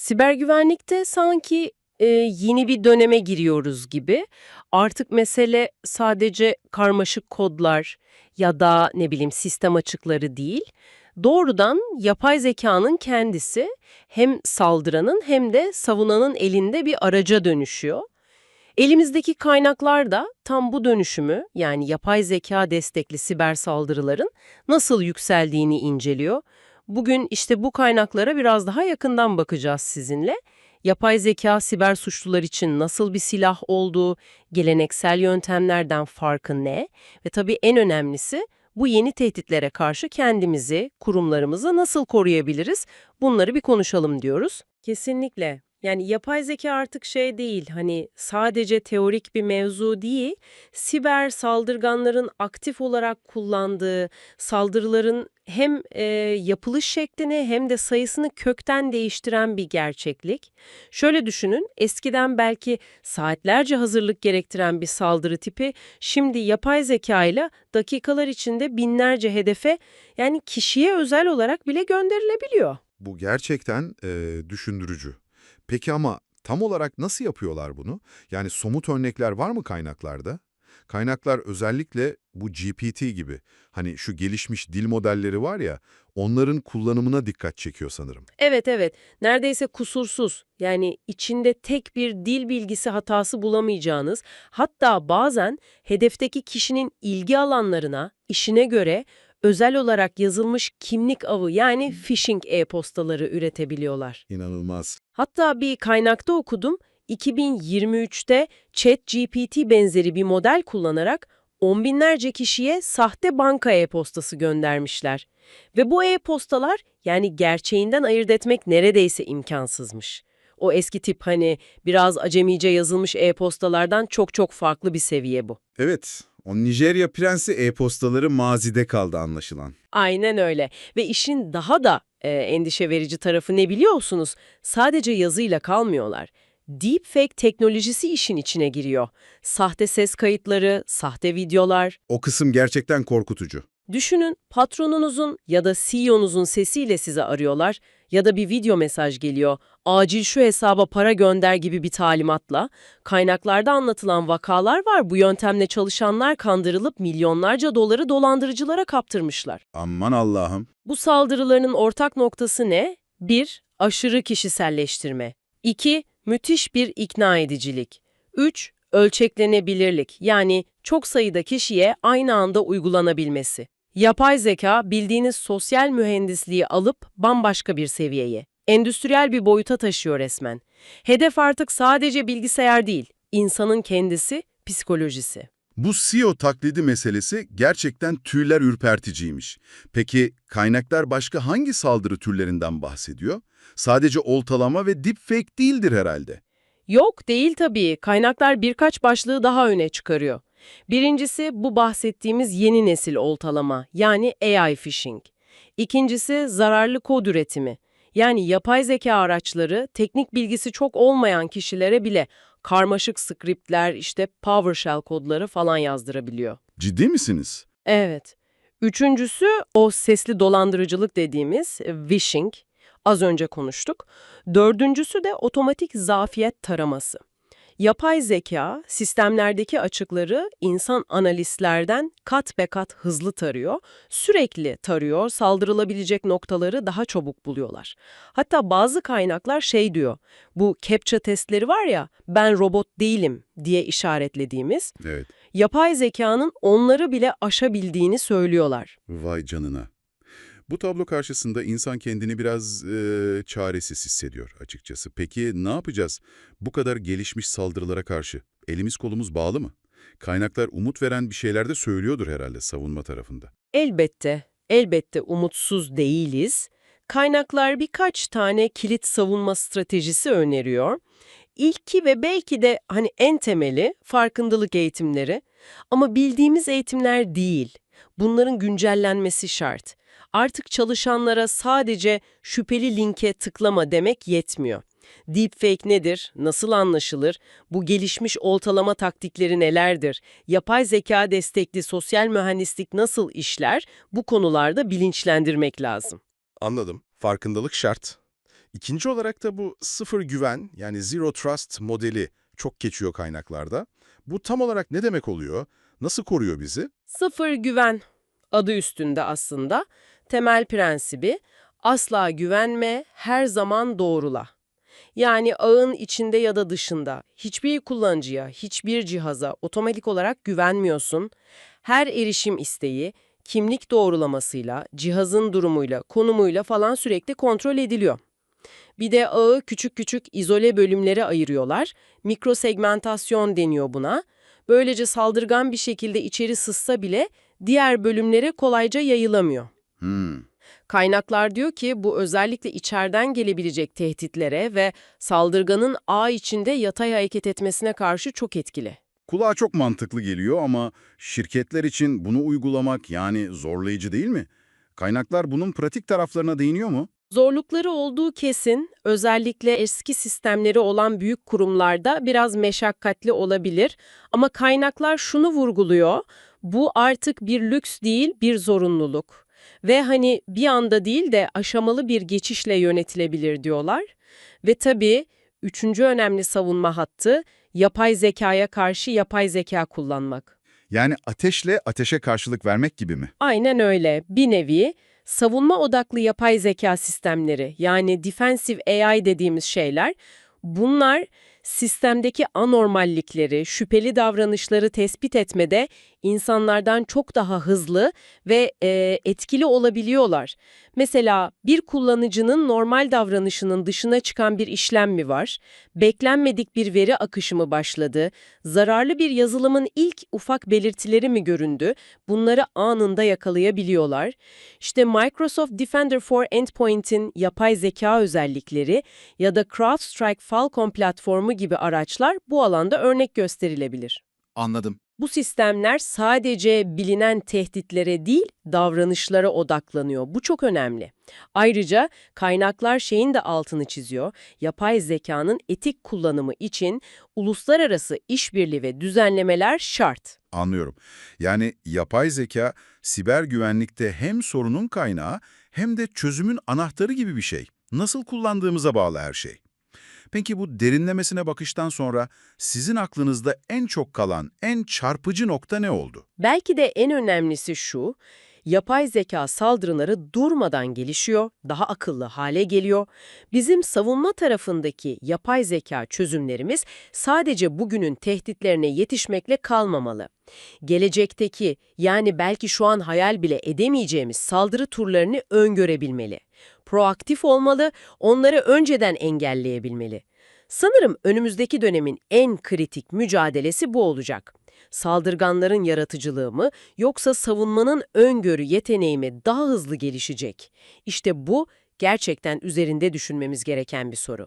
Siber güvenlikte sanki yeni bir döneme giriyoruz gibi. Artık mesele sadece karmaşık kodlar ya da ne bileyim sistem açıkları değil. Doğrudan yapay zekanın kendisi hem saldıranın hem de savunanın elinde bir araca dönüşüyor. Elimizdeki kaynaklar da tam bu dönüşümü yani yapay zeka destekli siber saldırıların nasıl yükseldiğini inceliyor. Bugün işte bu kaynaklara biraz daha yakından bakacağız sizinle. Yapay zeka siber suçlular için nasıl bir silah olduğu, geleneksel yöntemlerden farkı ne ve tabii en önemlisi bu yeni tehditlere karşı kendimizi, kurumlarımızı nasıl koruyabiliriz? Bunları bir konuşalım diyoruz. Kesinlikle. Yani yapay zeka artık şey değil, hani sadece teorik bir mevzu değil, siber saldırganların aktif olarak kullandığı saldırıların hem yapılış şeklini hem de sayısını kökten değiştiren bir gerçeklik. Şöyle düşünün, eskiden belki saatlerce hazırlık gerektiren bir saldırı tipi, şimdi yapay zeka ile dakikalar içinde binlerce hedefe, yani kişiye özel olarak bile gönderilebiliyor. Bu gerçekten düşündürücü. Peki ama tam olarak nasıl yapıyorlar bunu? Yani somut örnekler var mı kaynaklarda? Kaynaklar özellikle bu GPT gibi, hani şu gelişmiş dil modelleri var ya, onların kullanımına dikkat çekiyor sanırım. Evet, evet. Neredeyse kusursuz. Yani içinde tek bir dil bilgisi hatası bulamayacağınız, hatta bazen hedefteki kişinin ilgi alanlarına, işine göre özel olarak yazılmış kimlik avı yani phishing e-postaları üretebiliyorlar. İnanılmaz. Hatta bir kaynakta okudum, 2023'te ChatGPT benzeri bir model kullanarak on binlerce kişiye sahte banka e-postası göndermişler. Ve bu e-postalar yani gerçeğinden ayırt etmek neredeyse imkansızmış. O eski tip hani biraz acemice yazılmış e-postalardan çok çok farklı bir seviye bu. Evet, o Nijerya prensi e-postaları mazide kaldı anlaşılan. Aynen öyle. Ve işin daha da endişe verici tarafı ne biliyorsunuz? Sadece yazıyla kalmıyorlar. Deepfake teknolojisi işin içine giriyor. Sahte ses kayıtları, sahte videolar. O kısım gerçekten korkutucu. Düşünün, patronunuzun ya da CEO'nuzun sesiyle size arıyorlar ya da bir video mesaj geliyor. Acil şu hesaba para gönder gibi bir talimatla. Kaynaklarda anlatılan vakalar var. Bu yöntemle çalışanlar kandırılıp milyonlarca doları dolandırıcılara kaptırmışlar. Aman Allah'ım. Bu saldırıların ortak noktası ne? 1. Aşırı kişiselleştirme. 2. Müthiş bir ikna edicilik. 3. Ölçeklenebilirlik, yani çok sayıda kişiye aynı anda uygulanabilmesi. Yapay zeka bildiğiniz sosyal mühendisliği alıp bambaşka bir seviyeye, endüstriyel bir boyuta taşıyor resmen. Hedef artık sadece bilgisayar değil, insanın kendisi, psikolojisi. Bu CEO taklidi meselesi gerçekten tüyler ürperticiymiş. Peki kaynaklar başka hangi saldırı türlerinden bahsediyor? Sadece oltalama ve deepfake değildir herhalde. Yok değil tabii. Kaynaklar birkaç başlığı daha öne çıkarıyor. Birincisi bu bahsettiğimiz yeni nesil oltalama, yani AI phishing. İkincisi zararlı kod üretimi. Yani yapay zeka araçları teknik bilgisi çok olmayan kişilere bile karmaşık skriptler, işte PowerShell kodları falan yazdırabiliyor. Ciddi misiniz? Evet. Üçüncüsü o sesli dolandırıcılık dediğimiz phishing. Az önce konuştuk. Dördüncüsü de otomatik zafiyet taraması. Yapay zeka, sistemlerdeki açıkları insan analistlerden kat be kat hızlı tarıyor, sürekli tarıyor, saldırılabilecek noktaları daha çabuk buluyorlar. Hatta bazı kaynaklar şey diyor, bu CAPTCHA testleri var ya, ben robot değilim diye işaretlediğimiz, Evet. yapay zekanın onları bile aşabildiğini söylüyorlar. Vay canına. Bu tablo karşısında insan kendini biraz çaresiz hissediyor açıkçası. Peki ne yapacağız? Bu kadar gelişmiş saldırılara karşı elimiz kolumuz bağlı mı? Kaynaklar umut veren bir şeyler de söylüyordur herhalde savunma tarafında. Elbette, elbette umutsuz değiliz. Kaynaklar birkaç tane kilit savunma stratejisi öneriyor. İlki ve belki de hani en temeli farkındalık eğitimleri. Ama bildiğimiz eğitimler değil. Bunların güncellenmesi şart. Artık çalışanlara sadece şüpheli linke tıklama demek yetmiyor. Deepfake nedir? Nasıl anlaşılır? Bu gelişmiş oltalama taktikleri nelerdir? Yapay zeka destekli sosyal mühendislik nasıl işler? Bu konularda bilinçlendirmek lazım. Anladım. Farkındalık şart. İkinci olarak da bu sıfır güven yani zero trust modeli çok geçiyor kaynaklarda. Bu tam olarak ne demek oluyor? Nasıl koruyor bizi? Sıfır güven adı üstünde aslında. Temel prensibi asla güvenme, her zaman doğrula. Yani ağın içinde ya da dışında hiçbir kullanıcıya, hiçbir cihaza otomatik olarak güvenmiyorsun. Her erişim isteği kimlik doğrulamasıyla, cihazın durumuyla, konumuyla falan sürekli kontrol ediliyor. Bir de ağı küçük küçük izole bölümlere ayırıyorlar. Mikrosegmentasyon deniyor buna. Böylece saldırgan bir şekilde içeri sızsa bile diğer bölümlere kolayca yayılamıyor. Kaynaklar diyor ki bu özellikle içeriden gelebilecek tehditlere ve saldırganın ağ içinde yatay hareket etmesine karşı çok etkili. Kulağa çok mantıklı geliyor ama şirketler için bunu uygulamak yani zorlayıcı değil mi? Kaynaklar bunun pratik taraflarına değiniyor mu? Zorlukları olduğu kesin, özellikle eski sistemleri olan büyük kurumlarda biraz meşakkatli olabilir. Ama kaynaklar şunu vurguluyor, bu artık bir lüks değil, bir zorunluluk. Ve hani bir anda değil de aşamalı bir geçişle yönetilebilir diyorlar. Ve tabii üçüncü önemli savunma hattı, yapay zekaya karşı yapay zeka kullanmak. Yani ateşle ateşe karşılık vermek gibi mi? Aynen öyle. Bir nevi savunma odaklı yapay zeka sistemleri yani defensive AI dediğimiz şeyler bunlar sistemdeki anormallikleri, şüpheli davranışları tespit etmede insanlardan çok daha hızlı ve etkili olabiliyorlar. Mesela bir kullanıcının normal davranışının dışına çıkan bir işlem mi var? Beklenmedik bir veri akışı mı başladı? Zararlı bir yazılımın ilk ufak belirtileri mi göründü? Bunları anında yakalayabiliyorlar. İşte Microsoft Defender for Endpoint'in yapay zeka özellikleri ya da CrowdStrike Falcon platformu gibi araçlar bu alanda örnek gösterilebilir. Anladım. Bu sistemler sadece bilinen tehditlere değil, davranışlara odaklanıyor. Bu çok önemli. Ayrıca kaynaklar şeyin de altını çiziyor. Yapay zekanın etik kullanımı için uluslararası işbirliği ve düzenlemeler şart. Anlıyorum. Yani yapay zeka siber güvenlikte hem sorunun kaynağı hem de çözümün anahtarı gibi bir şey. Nasıl kullandığımıza bağlı her şey. Peki bu derinlemesine bakıştan sonra sizin aklınızda en çok kalan, en çarpıcı nokta ne oldu? Belki de en önemlisi şu, yapay zeka saldırıları durmadan gelişiyor, daha akıllı hale geliyor. Bizim savunma tarafındaki yapay zeka çözümlerimiz sadece bugünün tehditlerine yetişmekle kalmamalı. Gelecekteki, yani belki şu an hayal bile edemeyeceğimiz saldırı turlarını öngörebilmeli. Proaktif olmalı, onları önceden engelleyebilmeli. Sanırım önümüzdeki dönemin en kritik mücadelesi bu olacak. Saldırganların yaratıcılığı mı yoksa savunmanın öngörü yeteneği mi daha hızlı gelişecek? İşte bu gerçekten üzerinde düşünmemiz gereken bir soru.